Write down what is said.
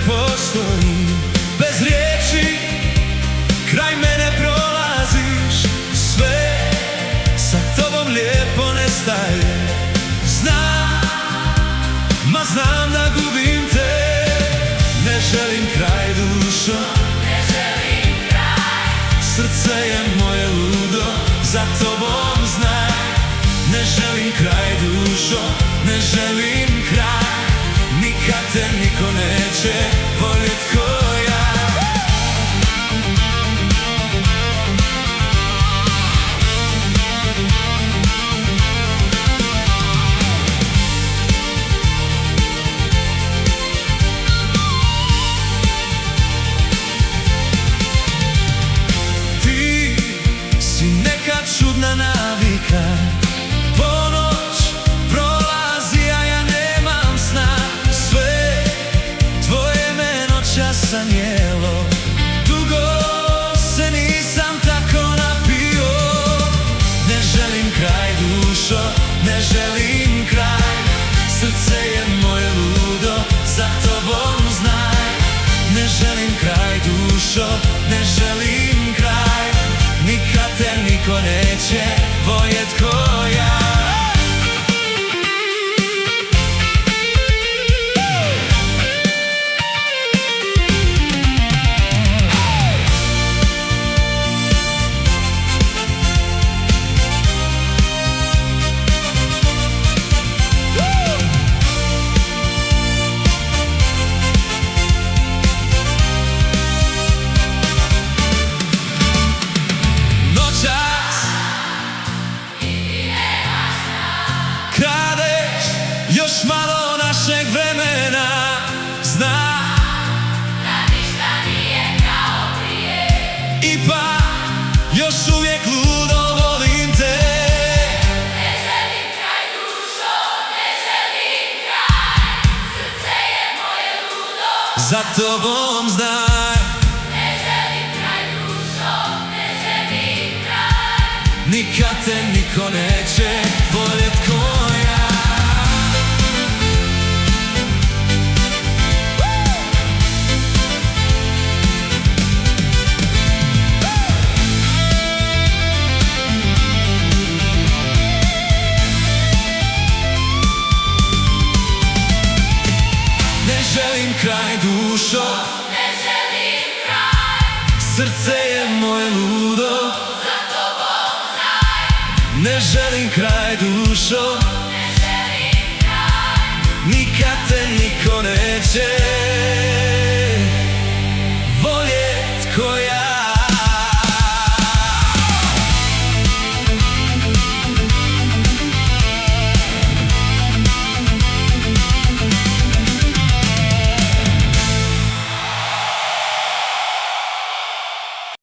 Postoji bez riječi, kraj mene prolaziš, sve sa tobom lijepo nestaje. Znam da gubim te, ne želim kraj dušo, ne želim kraj. Srce je moje ludo, za tobom znaj. Ne želim kraj dušo, ne želim kraj. Nikad te niko neće voljet ko ja. Ti si neka čudna navika, ponoć prolazi a ja nemam sna. Sve tvoje me noća sanjelo, dugo se nisam tako napio. Ne želim kraj dušo, ne želim kraj. Srce je moje ludo, za tobom znaj. Ne želim kraj dušo, ne želim kraj. Nikad te niko neće voljet ko ja. Kradeš još malo našeg vremena, znam da ništa nije kao prije. Ipak još uvijek ludo volim te. Ne želim kraj dušo, ne želim kraj. Srce je moje ludo, za tobom znaj. Ne želim kraj dušo, ne želim kraj. Nikad te niko neće voljet ko ja. Ne želim kraj dušo, Ne želim kraj. srce je moje ludo, Za tobom znaj. ne želim kraj dušo, Ne želim kraj. nikad te niko neće